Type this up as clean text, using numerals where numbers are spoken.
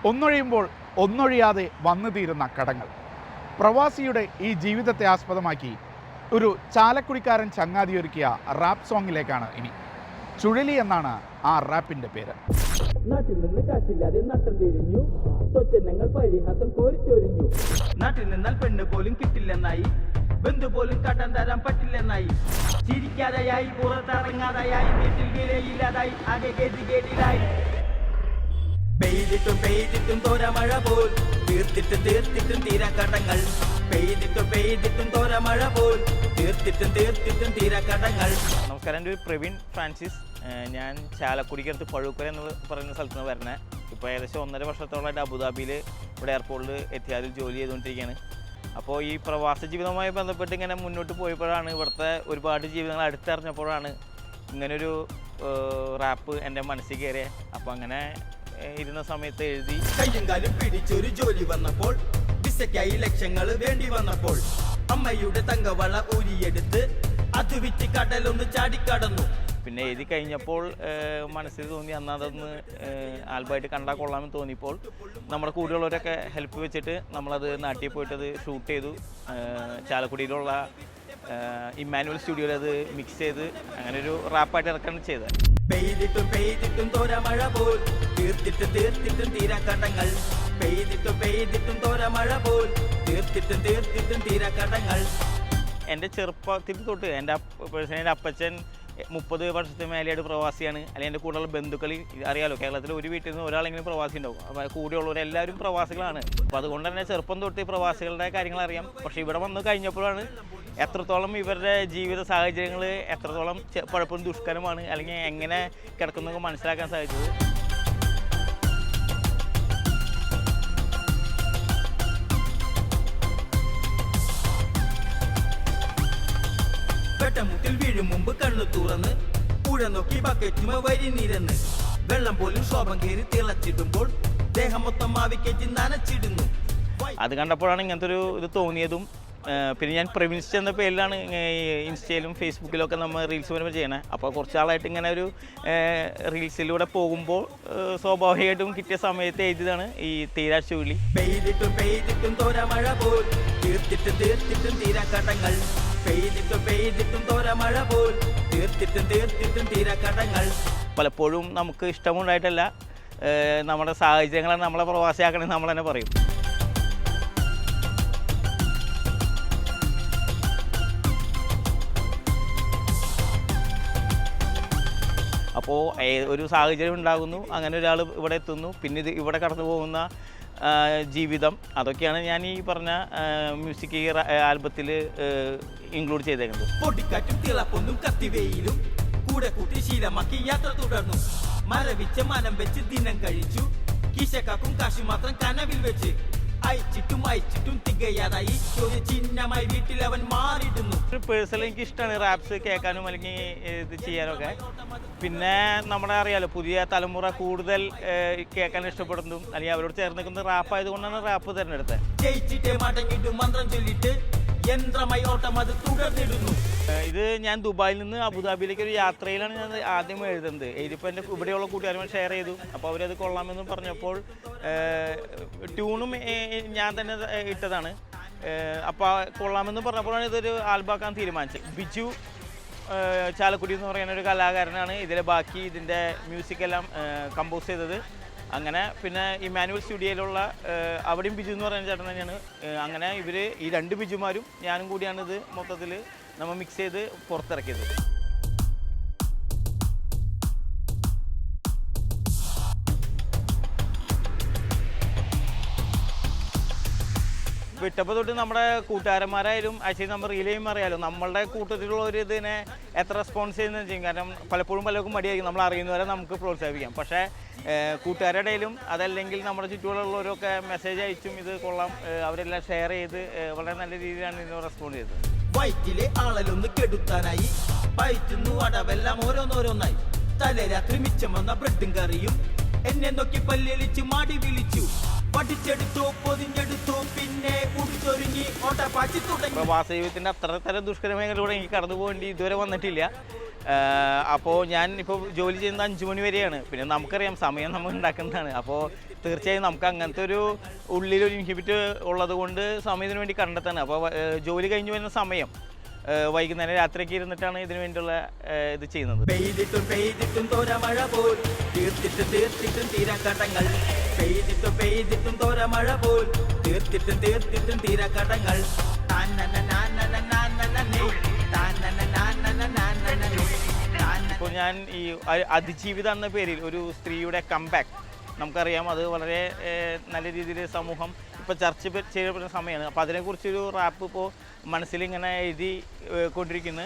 ഒന്നൊഴിയുമ്പോൾ ഒന്നൊഴിയാതെ വന്നു തീരുന്ന കടങ്ങൾ. പ്രവാസിയുടെ ഈ ജീവിതത്തെ ആസ്പദമാക്കി ഒരു ചാലക്കുടിക്കാരൻ ചങ്ങാതിയൊരുക്കിയ റാപ്പ് സോങ്ങിലേക്കാണ് ഇനി. ചുഴലി എന്നാണ് ആ റാപ്പിൻ്റെ പേര്. നാട്ടിൽ നിന്ന് കാശില്ലാതെ നട്ടം തിരിഞ്ഞു, സ്വച്ഛനങ്ങൾ പരിഹാസം കോരിച്ചൊരിഞ്ഞു. നാട്ടിൽ നിന്നാൽ പെണ്ണ് പോലും കിട്ടില്ലെന്നായി, ബന്ധു പോലും കടം തരാൻ പറ്റില്ലെന്നായി. ചിരിക്കാതെയായി, പുറത്തിറങ്ങാതെയായി, വീട്ടിൽ വിലയില്ലാതായി, ആകെ ഗതികേടിലായി. പെയ്തിട്ടും പെയ്തിട്ടും തോരമഴ പോൽ, തീർത്തിട്ടും തീർത്തിട്ടും തീരാക്കടങ്ങൾ. പെയ്തിട്ടും പെയ്തിട്ടും തോരമഴ പോൽ, തീർത്തിട്ടും തീർത്തിട്ടും തീരാക്കടങ്ങൾ. നമസ്കാരം, എൻ്റെ പേര് പ്രവീൺ ഫ്രാൻസിസ്. ഞാൻ ചാലക്കുടിക്കടുത്ത് പഴുക്കര എന്ന് പറയുന്ന സ്ഥലത്ത് നിന്ന് വരണേ. ഇപ്പോൾ ഏകദേശം 1.5 വർഷത്തോളമായിട്ട് അബുദാബിയിൽ ഇവിടെ എയർപോർട്ടിൽ എത്തിയാദിൽ ജോലി ചെയ്തുകൊണ്ടിരിക്കുകയാണ്. അപ്പോൾ ഈ പ്രവാസ ജീവിതവുമായി ബന്ധപ്പെട്ട് ഇങ്ങനെ മുന്നോട്ട് പോയപ്പോഴാണ്, ഇവിടുത്തെ ഒരുപാട് ജീവിതങ്ങൾ അടുത്തറിഞ്ഞപ്പോഴാണ് ഇങ്ങനൊരു റാപ്പ് എൻ്റെ മനസ്സിൽ കയറിയത്. അപ്പോൾ അങ്ങനെ ഇരുന്ന സമയത്ത് എഴുതി. കയ്യും കാലും പിടിച്ചൊരു ജോലി വന്നപ്പോൾ, വിസയ്ക്കായി ലക്ഷങ്ങൾ വേണ്ടി വന്നപ്പോൾ, അമ്മയുടെ തങ്കവള ഊരിയെടുത്ത് അത് വിറ്റ് കടലൊന്ന് ചാടിക്കടന്നു. പിന്നെ എഴുതി കഴിഞ്ഞപ്പോൾ മനസ്സിൽ തോന്നി, അതൊന്ന് ആൽബമായിട്ട് കണ്ടാൽ കൊള്ളാമെന്ന് തോന്നിയപ്പോൾ നമ്മുടെ കൂടെയുള്ളവരൊക്കെ ഹെൽപ്പ് വെച്ചിട്ട് നമ്മളത് നാട്ടിൽ പോയിട്ടത് ഷൂട്ട് ചെയ്തു. ചാലക്കുടിയിലുള്ള ഇമ്മാനുവൽ സ്റ്റുഡിയോയിൽ അത് മിക്സ് ചെയ്ത് അങ്ങനെ ഒരു റാപ്പായിട്ട് ഇറക്കാണ് ചെയ്തത്. പെയ്തിട്ടും പെയ്തിട്ടും തോരമഴ പോൽ, തീർത്തിട്ടും തീർത്തിട്ടും തീരാക്കടങ്ങൾ. പെയ്തിട്ടും പെയ്തിട്ടും തോരമഴ പോൽ, തീർത്തിട്ടും തീർത്തിട്ടും തീരാക്കടങ്ങൾ. എൻ്റെ ചെറുപ്പത്തിൽ തൊട്ട് എൻ്റെ അപ്പച്ചൻ 30 വർഷത്തിന് മേലെയായിട്ട് പ്രവാസിയാണ്. അല്ലെങ്കിൽ എൻ്റെ കൂടെയുള്ള ബന്ധുക്കൾ, അറിയാലോ, കേരളത്തിൽ ഒരു വീട്ടിൽ നിന്ന് ഒരാളെങ്കിലും പ്രവാസി ഉണ്ടാവും. അപ്പോൾ കൂടെയുള്ളവരെല്ലാവരും പ്രവാസികളാണ്. അപ്പോൾ അതുകൊണ്ട് തന്നെ ചെറുപ്പം തൊട്ട് പ്രവാസികളുടെ കാര്യങ്ങൾ അറിയാം. പക്ഷേ ഇവിടെ വന്ന് കഴിഞ്ഞപ്പോഴാണ് എത്രത്തോളം ഇവരുടെ ജീവിത സാഹചര്യങ്ങൾ എത്രത്തോളം പലപ്പോഴും ദുഷ്കരമാണ്, അല്ലെങ്കിൽ എങ്ങനെ കിടക്കുന്നതൊക്കെ മനസ്സിലാക്കാൻ സാധിച്ചത്. വെട്ടമുട്ടിൽ വീഴും മുമ്പ് കണ്ണു തുറന്ന്, പുഴ നോക്കി ബക്കറ്റുമ വരി നിരന്ന്, വെള്ളം പോലും ശോഭം കയറി തിളച്ചിടുമ്പോൾ ദേഹം മൊത്തം ആവിക്കേറ്റി നനച്ചിടുന്നു. അത് കണ്ടപ്പോഴാണ് ഇങ്ങനത്തെ ഒരു ഇത് തോന്നിയതും. പിന്നെ ഞാൻ പ്രവിൻസ് എന്ന പേരിലാണ് ഇൻസ്റ്റയിലും ഫേസ്ബുക്കിലൊക്കെ നമ്മൾ റീൽസ് വരുമ്പോൾ ചെയ്യണേ. അപ്പോൾ കുറച്ച് ആളായിട്ട് ഇങ്ങനെ ഒരു റീൽസിലൂടെ പോകുമ്പോൾ സ്വാഭാവികമായിട്ടും കിട്ടിയ സമയത്ത് എഴുതിയതാണ് ഈ തീരാ ചുഴലി. പെയ്തിട്ടും പെയ്തിട്ടും തോരമഴ പോൽ, തീർത്തിട്ടും തീർത്തിട്ടും തീരാക്കടങ്ങൾ. പെയ്തിട്ടും പെയ്തിട്ടും തോരമഴ പോൽ, തീർത്തിട്ടും തീർത്തിട്ടും തീരാക്കടങ്ങൾ. പലപ്പോഴും നമുക്ക് ഇഷ്ടമുണ്ടായിട്ടല്ല, നമ്മുടെ സാഹചര്യങ്ങളാണ് നമ്മളെ പ്രവാസിയാക്കണമെന്ന് നമ്മൾ തന്നെ പറയും. അപ്പോൾ ഒരു സാഹചര്യം ഉണ്ടാകുന്നു, അങ്ങനെ ഒരാൾ ഇവിടെ എത്തുന്നു, പിന്നെ ഇവിടെ കടന്നു പോകുന്ന ജീവിതം, അതൊക്കെയാണ് ഞാൻ ഈ പറഞ്ഞ മ്യൂസിക് ആൽബത്തിൽ ഇൻക്ലൂഡ് ചെയ്തേക്കുന്നത്. പൊടിക്കാറ്റും തിളപ്പൊന്നും കത്തിവെയിലും കൂടെ കൂട്ടി ശീലമാക്കി യാത്ര തുടർന്നു. മരവിച്ച മനം വെച്ച് ദിനം കഴിച്ചു, കീശക്കാക്കും കാശു മാത്രം കനവിൽ വെച്ച്. അയച്ചിട്ടും അയച്ചിട്ടും തികയാതായി, ഒരു ചിഹ്നമായി വീട്ടിൽ അവൻ മാറിയിടുന്നു. പേഴ്സണലി എനിക്ക് ഇഷ്ടമാണ് റാപ്സ് കേൾക്കാനും അല്ലെങ്കിൽ ഇത് ചെയ്യാനൊക്കെ. പിന്നെ നമ്മുടെ അറിയാലോ, പുതിയ തലമുറ കൂടുതൽ കേൾക്കാൻ ഇഷ്ടപ്പെടുന്നതും അല്ലെങ്കിൽ അവരോട് ചേർന്ന് നിൽക്കുന്ന റാപ്പ് ആയതുകൊണ്ടാണ് റാപ്പ് തിരഞ്ഞെടുത്തത്. ജയിച്ചിട്ട് മടങ്ങിട്ട് മന്ത്രം ചൊല്ലിട്ട് യന്ത്രമായി ഓട്ടം അത് തുടർന്നിടുന്നു. ഇത് ഞാൻ ദുബായിൽ നിന്ന് അബുദാബിയിലേക്ക് ഒരു യാത്രയിലാണ് ഞാൻ ആദ്യം എഴുതുന്നത്. ഇതിപ്പോൾ എൻ്റെ ഇവിടെയുള്ള കൂട്ടുകാരുമായി ഷെയർ ചെയ്തു. അപ്പോൾ അവരത് കൊള്ളാമെന്ന് പറഞ്ഞപ്പോൾ ട്യൂണും ഞാൻ തന്നെ ഇട്ടതാണ്. അപ്പോൾ കൊള്ളാമെന്ന് പറഞ്ഞപ്പോഴാണ് ഇതൊരു ആൽബാക്കാൻ തീരുമാനിച്ചത്. ബിജു ചാലക്കുടി എന്ന് പറയുന്ന ഒരു കലാകാരനാണ് ബാക്കി ഇതിൻ്റെ മ്യൂസിക്കെല്ലാം കമ്പോസ് ചെയ്തത്. അങ്ങനെ പിന്നെ ഇമ്മാനുവൽ സ്റ്റുഡിയോയിലുള്ള അവിടെയും ബിജു എന്ന് പറയുന്ന ചേട്ടൻ തന്നെയാണ്. അങ്ങനെ ഇവർ ഈ 2 ബിജുമാരും ഞാനും കൂടിയാണ് ഇത് മൊത്തത്തിൽ നമ്മൾ മിക്സ് ചെയ്ത് പുറത്തിറക്കിയത്. വിട്ടപ്പോൾ തൊട്ട് നമ്മുടെ കൂട്ടുകാരന്മാരായാലും ആക്ച്വലി നമ്മൾ റീൽ ചെയ്യുമ്പോൾ അറിയാമല്ലോ, നമ്മളുടെ കൂട്ടത്തിലുള്ള ഒരു ഇതിനെ എത്ര റെസ്പോൺസ് ചെയ്യുന്നതെന്ന് ചെയ്യും. കാരണം പലപ്പോഴും പലർക്കും മടിയായിരിക്കും, നമ്മൾ അറിയുന്നവരെ നമുക്ക് പ്രോത്സാഹിപ്പിക്കാം. പക്ഷേ കൂട്ടുകാരുടെ ഇടയിലും അതല്ലെങ്കിൽ നമ്മുടെ ചുറ്റുമുള്ളവരൊക്കെ മെസ്സേജ് അയച്ചും ഇത് കൊള്ളാം, അവരെല്ലാം ഷെയർ ചെയ്ത് വളരെ നല്ല രീതിയിലാണ് ഇതിന് റെസ്പോണ്ട് ചെയ്തത്. വയറ്റിലെ ആളലൊന്ന് കെടുത്താനായി പയറ്റുന്നു അടവെല്ലാം ഓരോന്നോരോന്നായി. തലേരാത്രി മിച്ചം വന്ന ബ്രെഡും കറിയും എന്നെ നോക്കി പല്ലിളിച്ച് മാടി വിളിച്ചു. പഠിച്ചെടുത്തോ പൊതിഞ്ഞെടുത്തോ പിന്നെ ഉടുത്തൊരുങ്ങി ഓട്ടപ്പാച്ചി തുടങ്ങി. പ്രവാസ ജീവിതത്തിൻ്റെ അത്ര തരം ദുഷ്കരമേഖലയിലൂടെ എനിക്ക് കടന്നു പോകേണ്ടി ഇതുവരെ വന്നിട്ടില്ല. അപ്പോൾ ഞാൻ ഇപ്പോൾ ജോലി ചെയ്യുന്നത് 5 മണി വരെയാണ്. പിന്നെ നമുക്കറിയാം സമയം നമ്മൾ ഉണ്ടാക്കുന്നതാണ്. അപ്പോൾ തീർച്ചയായും നമുക്ക് അങ്ങനത്തെ ഒരു ഉള്ളിലൊരു ഇൻഹിബിറ്റ് ഉള്ളത് കൊണ്ട് സമയത്തിന് വേണ്ടി കണ്ടെത്താണ്. അപ്പോൾ ജോലി കഴിഞ്ഞ് വരുന്ന സമയം വൈകുന്നേരം രാത്രിയൊക്കെ ഇരുന്നിട്ടാണ് ഇതിനു വേണ്ടിയുള്ള ഇത് ചെയ്യുന്നത്. പെയ്തിട്ടും പെയ്തിട്ടും തോരമഴ പോൽ തീർത്തിട്ടും തീർത്തിട്ടും തീരാക്കടങ്ങൾ. പെയ്തിട്ടും പെയ്തിട്ടും തോരമഴ പോൽ തീർത്തിട്ടും തീർത്തിട്ടും തീരാക്കടങ്ങൾ. ഇപ്പോൾ ഞാൻ ഈ അതിജീവിത എന്ന പേരിൽ ഒരു സ്ത്രീയുടെ കംബാക്ക് നമുക്കറിയാം, അത് വളരെ നല്ല രീതിയിൽ സമൂഹം ഇപ്പോൾ ചർച്ച ചെയ്യപ്പെടുന്ന സമയമാണ്. അപ്പോൾ അതിനെക്കുറിച്ചൊരു റാപ്പ് ഇപ്പോൾ മനസ്സിലിങ്ങനെ എഴുതി കൊണ്ടിരിക്കുന്നു.